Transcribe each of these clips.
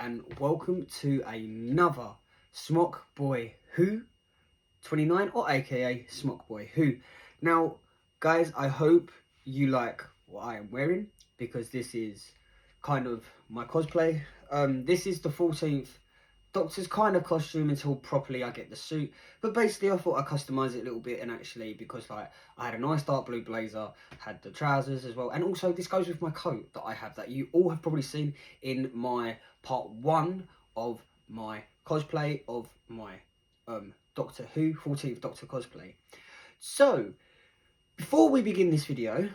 and welcome to another Smock Boy Who 29, or aka Smock Boy Who. Now guys, I hope you like what I am wearing, because this is kind of my cosplay. This is the 14th Doctor's kind of costume until properly I get the suit, but basically I thought I'd customise it a little bit, and actually because like I had a nice dark blue blazer, had the trousers as well, and also this goes with my coat that I have that you all have probably seen in my part 1 of my cosplay of my Doctor Who 14th Doctor cosplay. So before we begin this video,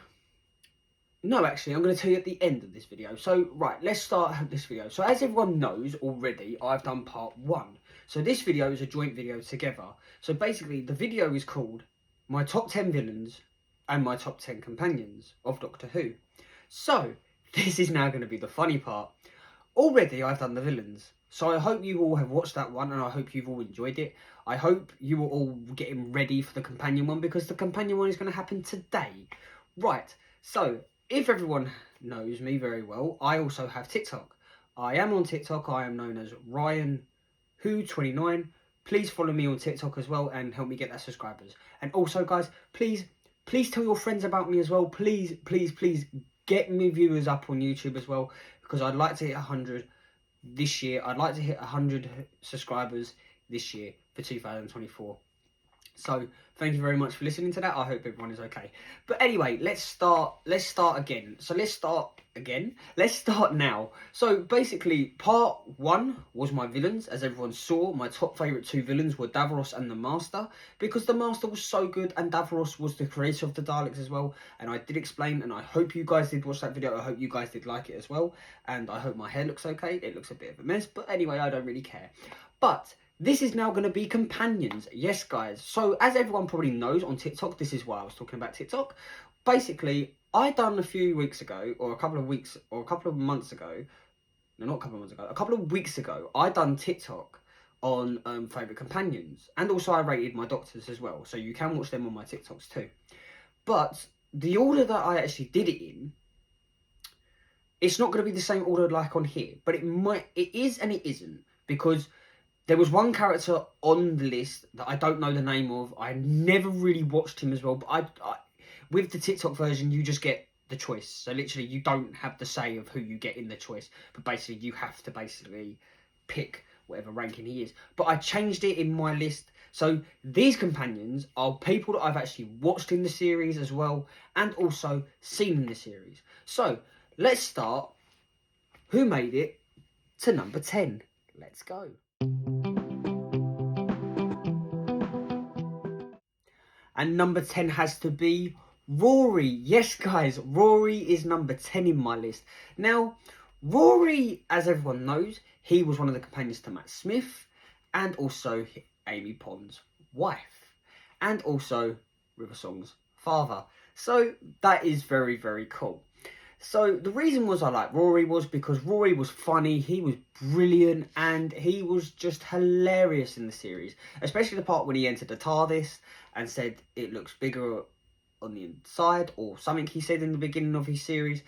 no, actually, I'm going to tell you at the end of this video. So, right, let's start this video. So, as everyone knows already, I've done part 1. So, this video is a joint video together. So, basically, the video is called My Top 10 Villains and My Top 10 Companions of Doctor Who. So, this is now going to be the funny part. Already, I've done the villains. So, I hope you all have watched that one, and I hope you've all enjoyed it. I hope you are all getting ready for the companion one, because the companion one is going to happen today. Right, so if everyone knows me very well, I also have TikTok. I am on TikTok. I am known as Ryan Who 29. Please follow me on TikTok as well and help me get that subscribers. And also, guys, please tell your friends about me as well. Please get me viewers up on YouTube as well, because I'd like to hit 100 this year. I'd like to hit 100 subscribers this year for 2024. So thank you very much for listening to that. I hope everyone is okay. But anyway, let's start again. So let's start now. So basically, part 1 was my villains. As everyone saw, my top favourite 2 villains were Davros and the Master, because the Master was so good, and Davros was the creator of the Daleks as well. And I did explain, and I hope you guys did watch that video. I hope you guys did like it as well. And I hope my hair looks okay. It looks a bit of a mess, but anyway, I don't really care. But this is now going to be companions. Yes, guys. So, as everyone probably knows on TikTok, this is why I was talking about TikTok. Basically, I done a few weeks ago, or a couple of months ago, no, not a couple of months ago, a couple of weeks ago, I done TikTok on favourite companions. And also I rated my doctors as well. So you can watch them on my TikToks too. But the order that I actually did it in, it's not going to be the same order like on here. But it is and it isn't. Because there was one character on the list that I don't know the name of. I never really watched him as well. But I with the TikTok version, you just get the choice. So literally, you don't have the say of who you get in the choice. But basically, you have to pick whatever ranking he is. But I changed it in my list. So these companions are people that I've actually watched in the series as well, and also seen in the series. So let's start. Who made it to number 10? Let's go. And number 10 has to be Rory. Yes, guys, Rory is number 10 in my list. Now, Rory, as everyone knows, he was one of the companions to Matt Smith, and also Amy Pond's wife, and also River Song's father. So that is very, very cool. So the reason was I like Rory was because Rory was funny, he was brilliant, and he was just hilarious in the series. Especially the part when he entered the TARDIS and said it looks bigger on the inside, or something he said in the beginning of his series.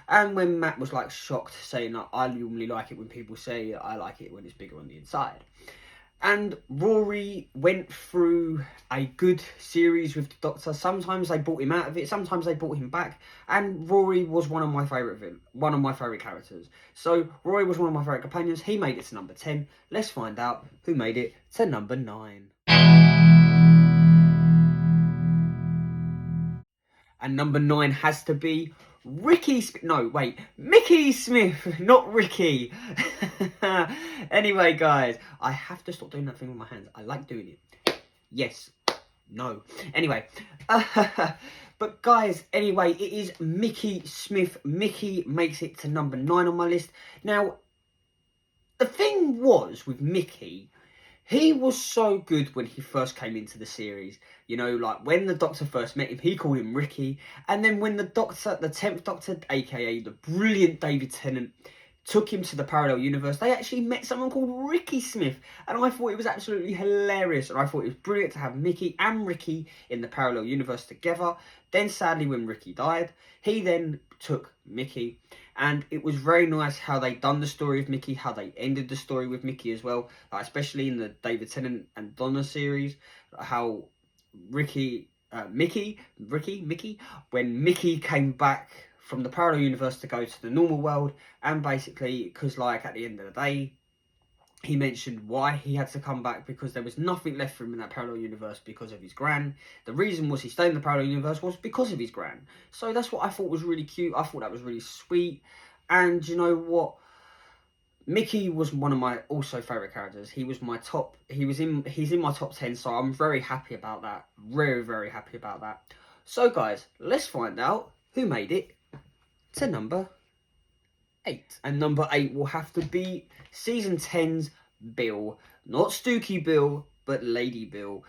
And when Matt was like shocked, saying that I normally like it when people say I like it when it's bigger on the inside. And Rory went through a good series with the Doctor. Sometimes they brought him out of it, sometimes they brought him back. And Rory was one of my favourite characters. So Rory was one of my favourite companions. He made it to number 10. Let's find out who made it to number 9. And number 9 has to be Mickey Smith, not Ricky. Anyway, guys, I have to stop doing that thing with my hands. I like doing it. Yes. No. Anyway. But guys, anyway, it is Mickey Smith. Mickey makes it to number 9 on my list. Now, the thing was with Mickey, he was so good when he first came into the series. You know, like when the Doctor first met him, he called him Ricky. And then when the 10th Doctor, aka the brilliant David Tennant, took him to the parallel universe, they actually met someone called Ricky Smith. And I thought it was absolutely hilarious. And I thought it was brilliant to have Mickey and Ricky in the parallel universe together. Then sadly, when Ricky died, he then took Mickey. And it was very nice how they done the story of Mickey, how they ended the story with Mickey as well, especially in the David Tennant and Donna series, how Mickey, when Mickey came back from the parallel universe to go to the normal world, and basically, because like at the end of the day, he mentioned why he had to come back, because there was nothing left for him in that parallel universe because of his gran. The reason was he stayed in the parallel universe was because of his gran. So that's what I thought was really cute. I thought that was really sweet. And you know what? Mickey was one of my also favourite characters. He was my top, he's in my top 10, so I'm very happy about that. Very, very happy about that. So guys, let's find out who made it to number 8. And number 8 will have to be season 10's Bill. Not Stooky Bill, but Lady Bill.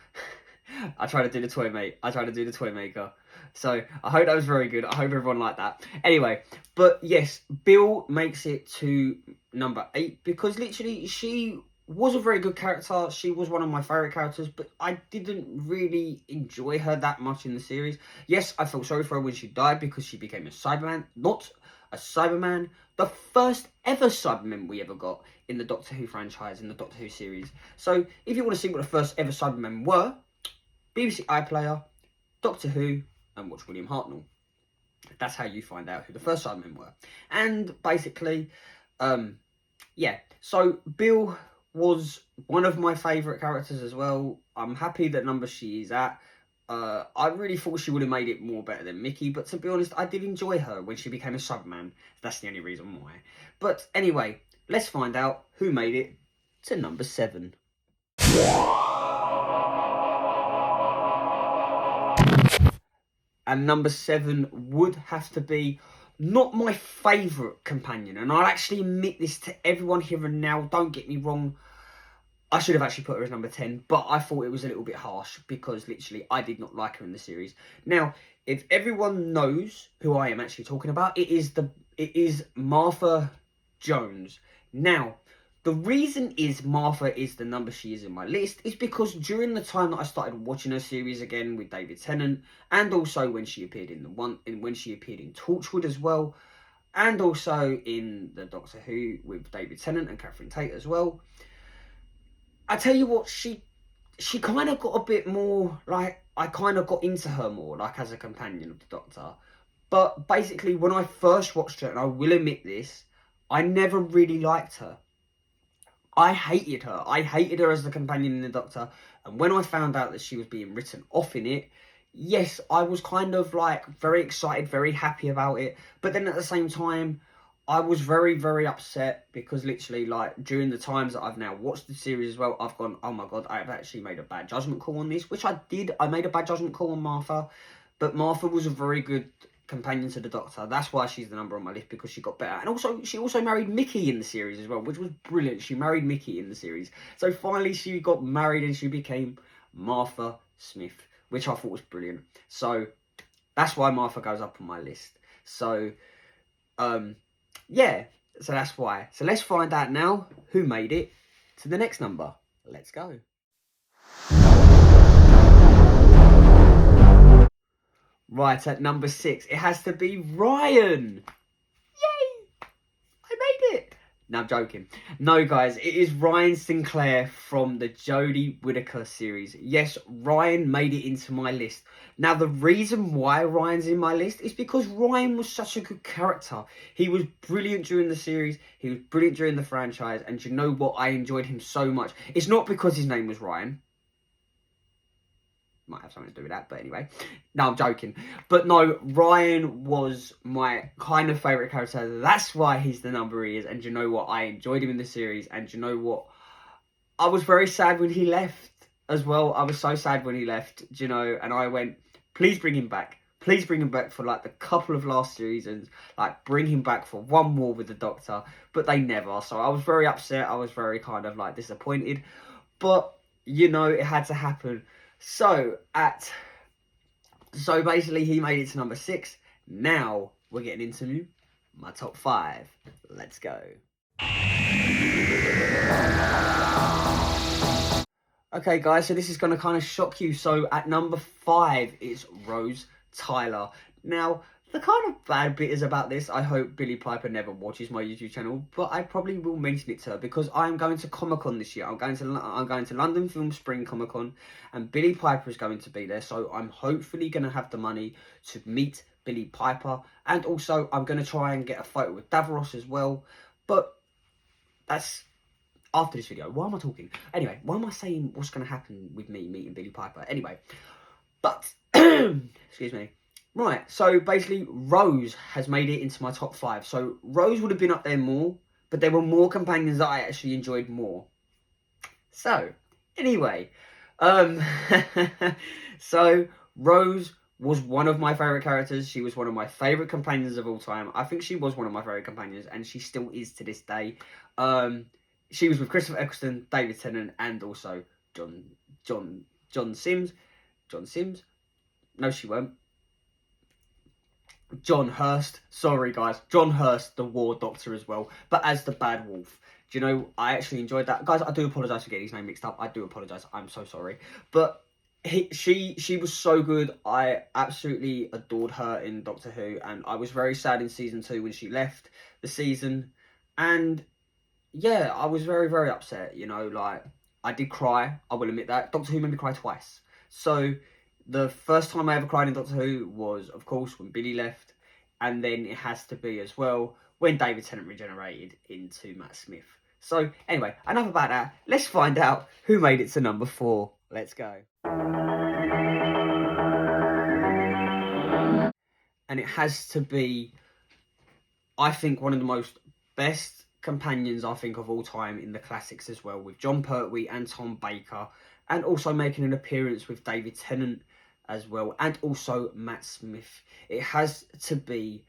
I tried to do the toy mate. I tried to do the toy maker. So I hope that was very good. I hope everyone liked that. Anyway, but yes, Bill makes it to number 8 because literally she was a very good character. She was one of my favourite characters, but I didn't really enjoy her that much in the series. Yes, I felt sorry for her when she died because she became a Cyberman. Not a Cyberman. The first ever Cybermen we ever got in the Doctor Who franchise, in the Doctor Who series. So if you want to see what the first ever Cybermen were, BBC iPlayer, Doctor Who, and watch William Hartnell. That's how you find out who the first Cybermen were. And basically, yeah. So Bill was one of my favourite characters as well. I'm happy that number she is at. I really thought she would have made it more better than Mickey, but to be honest, I did enjoy her when she became a Cyberman. That's the only reason why. But anyway, let's find out who made it to number 7. And number 7 would have to be not my favourite companion. And I'll actually admit this to everyone here and now. Don't get me wrong. I should have actually put her as number 10. But I thought it was a little bit harsh because literally I did not like her in the series. Now, if everyone knows who I am actually talking about, it is Martha Jones. Now, the reason is Martha is the number she is in my list is because during the time that I started watching her series again with David Tennant, and also when she appeared in when she appeared in Torchwood as well, and also in the Doctor Who with David Tennant and Catherine Tate as well, I tell you what, she kind of got a bit more, like, I kind of got into her more, like, as a companion of the Doctor. But basically, when I first watched her, and I will admit this, I never really liked her. I hated her. I hated her as the companion in the Doctor. And when I found out that she was being written off in it, yes, I was kind of like very excited, very happy about it. But then at the same time, I was very, very upset because literally like during the times that I've now watched the series as well, I've gone, oh my God, I've actually made a bad judgment call on this, which I did. I made a bad judgment call on Martha, but Martha was a very good companion to the Doctor. That's why she's the number on my list, because she got better. And also, she also married Mickey in the series as well, which was brilliant. She married Mickey in the series. So finally she got married and she became Martha Smith, which I thought was brilliant. So that's why Martha goes up on my list. So, yeah, so that's why. So let's find out now who made it to the next number. Let's go. Right, at number 6, it has to be Ryan. Yay! I made it. No, I'm joking. No, guys, it is Ryan Sinclair from the Jodie Whittaker series. Yes, Ryan made it into my list. Now, the reason why Ryan's in my list is because Ryan was such a good character. He was brilliant during the series. He was brilliant during the franchise. And you know what? I enjoyed him so much. It's not because his name was Ryan. Might have something to do with that, but anyway. No, I'm joking. But no, Ryan was my kind of favourite character. That's why he's the number he is. And you know what? I enjoyed him in the series. And you know what? I was very sad when he left as well. I was so sad when he left, you know. And I went, please bring him back. Please bring him back for like the couple of last seasons. Like bring him back for one more with the Doctor. But they never. So I was very upset. I was very kind of like disappointed. But, you know, it had to happen. So basically he made it to number 6. Now we're getting into my top 5. Let's go. Okay guys, so this is going to kind of shock you. So at number 5 is Rose Tyler. Now, the kind of bad bit is about this, I hope Billie Piper never watches my YouTube channel, but I probably will mention it to her because I'm going to Comic Con this year. I'm going to London Film Spring Comic Con, and Billie Piper is going to be there. So I'm hopefully going to have the money to meet Billie Piper, and also I'm going to try and get a photo with Davros as well. But that's after this video. Why am I talking? Anyway, why am I saying what's going to happen with me meeting Billie Piper? Anyway, but excuse me. Right, so basically Rose has made it into my top 5. So Rose would have been up there more, but there were more companions that I actually enjoyed more. So, anyway, so Rose was one of my favourite characters. She was one of my favourite companions of all time. I think she was one of my favourite companions, and she still is to this day. She was with Christopher Eccleston, David Tennant, and also John Sims. John Sims? No, she weren't. John Hurst. Sorry, guys. John Hurst, the War Doctor as well, but as the Bad Wolf. Do you know, I actually enjoyed that. Guys, I do apologise for getting his name mixed up. I do apologise. I'm so sorry. But she was so good. I absolutely adored her in Doctor Who, and I was very sad in season 2 when she left the season. And yeah, I was very, very upset. You know, like, I did cry. I will admit that. Doctor Who made me cry twice. So the first time I ever cried in Doctor Who was, of course, when Billie left. And then it has to be as well when David Tennant regenerated into Matt Smith. So anyway, enough about that. Let's find out who made it to number 4. Let's go. And it has to be, I think, one of the most best companions, I think, of all time in the classics as well, with Jon Pertwee and Tom Baker, and also making an appearance with David Tennant as well, and also Matt Smith. It has to be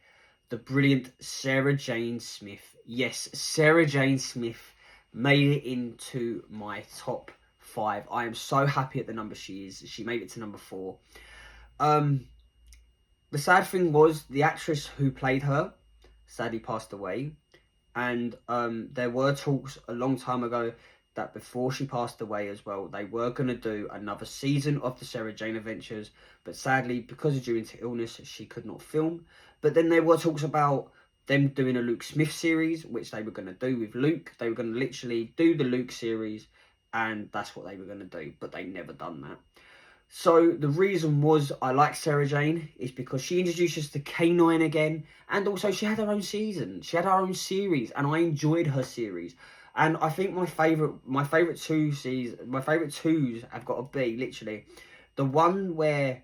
the brilliant Sarah Jane Smith. Yes, Sarah Jane Smith made it into my top 5. I am so happy at the number she is. She made it to number 4. The sad thing was, the actress who played her sadly passed away, and there were talks a long time ago that before she passed away as well, they were going to do another season of the Sarah Jane Adventures, but sadly, because of due to illness, she could not film. But then there were talks about them doing a Luke Smith series, which they were going to do with Luke. They were going to literally do the Luke series, and that's what they were going to do, but they never done that. So the reason was I like Sarah Jane is because she introduced us to K9 again, and also she had her own season. She had her own series, and I enjoyed her series. And I think my favourite twos have got to be literally the one where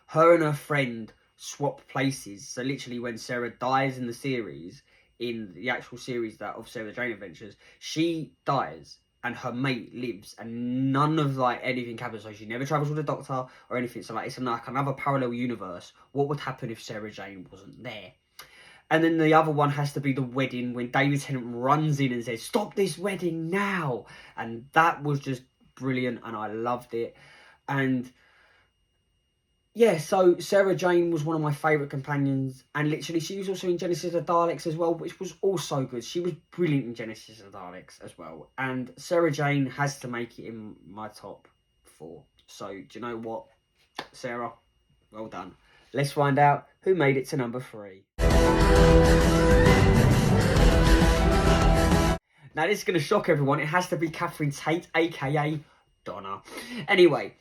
her and her friend swap places. So literally when Sarah dies in the series, in the actual series that of Sarah Jane Adventures, she dies and her mate lives, and none of like anything happens. So she never travels with the Doctor or anything. So like it's like another parallel universe. What would happen if Sarah Jane wasn't there? And then the other one has to be the wedding, when David Tennant runs in and says, "Stop this wedding now!" And that was just brilliant, and I loved it. And yeah, so Sarah Jane was one of my favourite companions, and literally she was also in Genesis of the Daleks as well, which was also good. She was brilliant in Genesis of the Daleks as well. And Sarah Jane has to make it in my top 4. So do you know what, Sarah? Well done. Let's find out who made it to number 3. Now this is going to shock everyone. It has to be Catherine Tate, aka Donna. Anyway,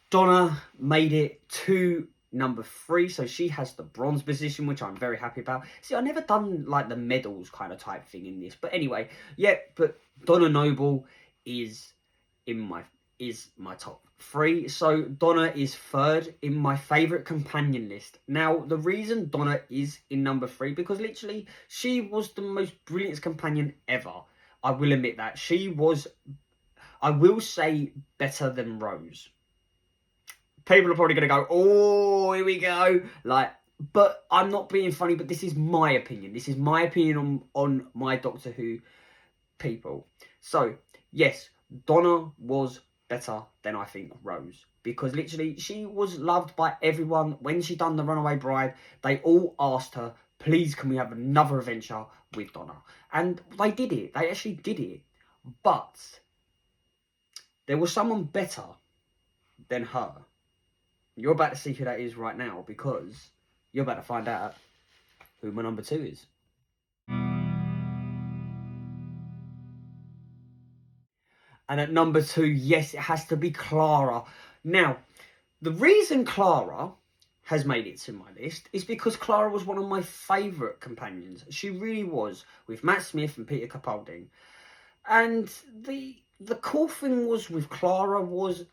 Donna made it to number 3, so she has the bronze position, which I'm very happy about. See, I've never done like the medals kind of type thing in this, but anyway, yeah. But Donna Noble is my top 3. So Donna is 3rd in my favourite companion list. Now, the reason Donna is in number 3, because literally she was the most brilliant companion ever. I will admit that. She was, I will say, better than Rose. People are probably going to go, "Oh, here we go." Like, but I'm not being funny, but this is my opinion. This is my opinion on my Doctor Who people. So, yes, Donna was better than I think Rose, because literally she was loved by everyone. When she done the Runaway Bride, they all asked her, "Please, can we have another adventure with Donna?" And they did it. They actually did it. But there was someone better than her. You're about to see who that is right now, because You're about to find out who my number 2 is. And at number 2, yes, it has to be Clara. Now, the reason Clara has made it to my list is because Clara was one of my favourite companions. She really was, with Matt Smith and Peter Capaldi. And the cool thing was with Clara was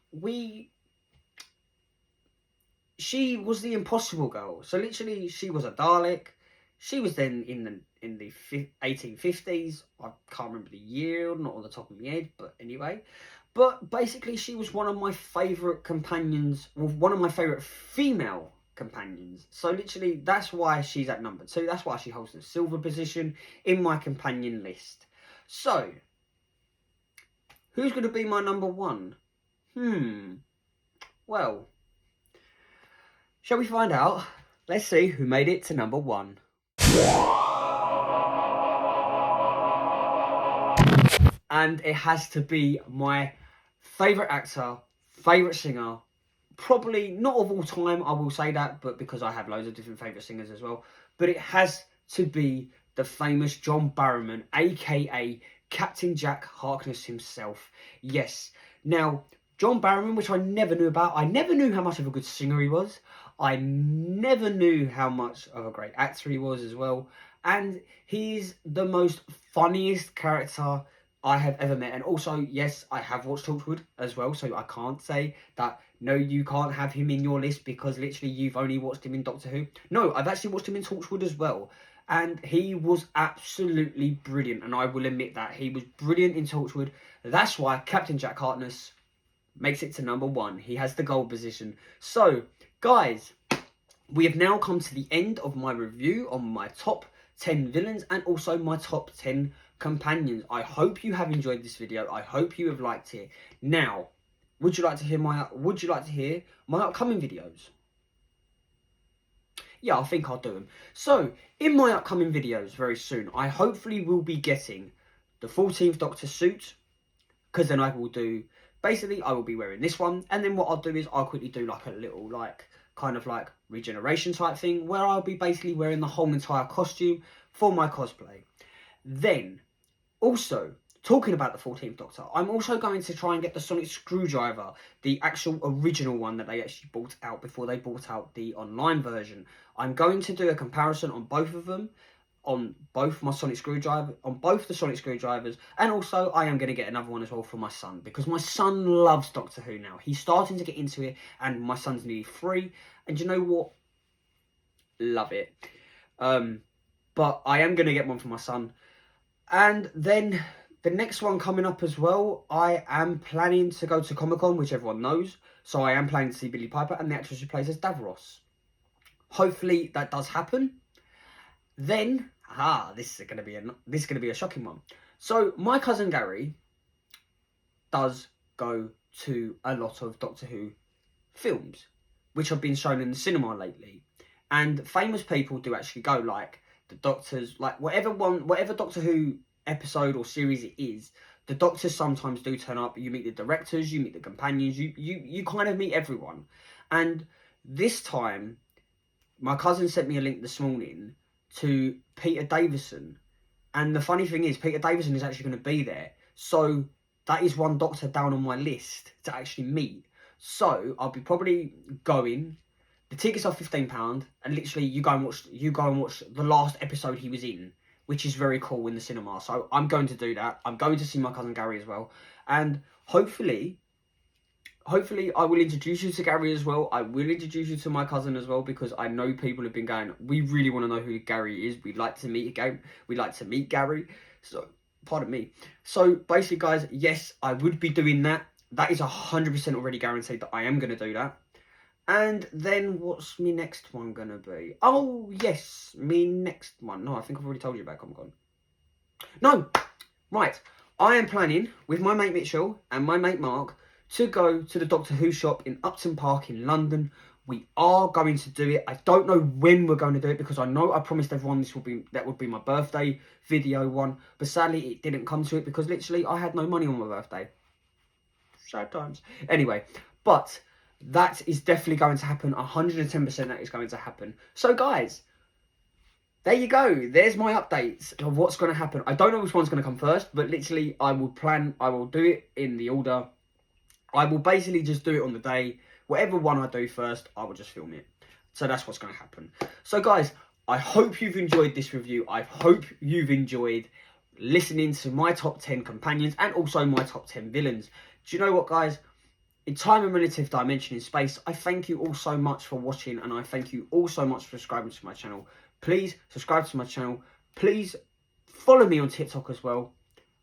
she was the impossible girl. So literally, she was a Dalek. She was then in the 1850s. I can't remember the year, not on the top of my head, but anyway. But basically, she was one of my favourite companions, well, one of my favourite female companions. So literally, that's why she's at number 2. That's why she holds the silver position in my companion list. So, who's going to be my number 1? Well, shall we find out? Let's see who made it to number 1. And it has to be my favourite actor, favourite singer, probably not of all time, I will say that, but because I have loads of different favourite singers as well. But it has to be the famous John Barrowman, aka Captain Jack Harkness himself. Yes. Now, John Barrowman, which I never knew about, I never knew how much of a good singer he was. I never knew how much of a great actor he was as well. And he's the most funniest character I have ever met. And also, yes, I have watched Torchwood as well, so I can't say that, no, you can't have him in your list because literally you've only watched him in Doctor Who. No, I've actually watched him in Torchwood as well. And he was absolutely brilliant, and I will admit that. He was brilliant in Torchwood. That's why Captain Jack Harkness makes it to number 1. He has the gold position. So, guys, we have now come to the end of my review on my top 10 villains and also my top 10 companions. I hope you have enjoyed this video. I hope you have liked it. Now, would you like to hear my upcoming videos? Yeah, I think I'll do them. So, in my upcoming videos very soon, I hopefully will be getting the 14th Doctor suit, because then I will do, basically, I will be wearing this one, and then what I'll do is I'll quickly do like a little, like, kind of like regeneration type thing, where I'll be basically wearing the whole entire costume for my cosplay. Then, also, talking about the 14th Doctor, I'm also going to try and get the Sonic Screwdriver, the actual original one that they actually brought out before they brought out the online version. I'm going to do a comparison on both of them, on both the Sonic Screwdrivers, and also I am going to get another one as well for my son, because my son loves Doctor Who now. He's starting to get into it, and my son's nearly 3, and you know what? Love it. But I am going to get one for my son. And then the next one coming up as well, I am planning to go to Comic-Con, which everyone knows. So I am planning to see Billie Piper and the actress who plays as Davros. Hopefully that does happen. Then, this is gonna be a shocking one. So my cousin Gary does go to a lot of Doctor Who films, which have been shown in the cinema lately. And famous people do actually go, like the Doctors, like whatever Doctor Who episode or series it is, the Doctors sometimes do turn up. You meet the directors, you meet the companions, you kind of meet everyone. And this time, my cousin sent me a link this morning to Peter Davison. And the funny thing is, Peter Davison is actually going to be there. So that is one Doctor down on my list to actually meet. So I'll be probably going. The tickets are £15, and literally you go and watch the last episode he was in, which is very cool in the cinema. So I'm going to do that. I'm going to see my cousin Gary as well, and hopefully I will introduce you to Gary as well. I will introduce you to my cousin as well, because I know people have been going, we really want to know who Gary is. We'd like to meet Gary. So, pardon me. So basically, guys, yes, I would be doing that. That is 100% already guaranteed that I am going to do that. And then what's my next one going to be? Oh, yes, me next one. No, I think I've already told you about Comic-Con. No, right. I am planning, with my mate Mitchell and my mate Mark, to go to the Doctor Who shop in Upton Park in London. We are going to do it. I don't know when we're going to do it, because I know I promised everyone that would be my birthday video one, but sadly it didn't come to it because literally I had no money on my birthday. Sad times. Anyway, but That is definitely going to happen. 110% that is going to happen. So guys, there you go. There's my updates of what's going to happen. I don't know which one's going to come first, but literally I will do it in the order. I will basically just do it on the day. Whatever one I do first, I will just film it. So that's what's going to happen. So guys, I hope you've enjoyed this review. I hope you've enjoyed listening to my top 10 companions and also my top 10 villains. Do you know what, guys? In time and relative dimension in space, I thank you all so much for watching, and I thank you all so much for subscribing to my channel. Please subscribe to my channel. Please follow me on TikTok as well.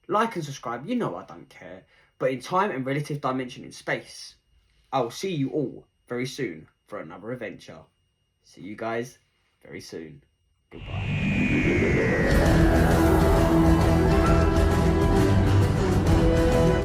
Like and subscribe. You know I don't care. But in time and relative dimension in space, I will see you all very soon for another adventure. See you guys very soon. Goodbye.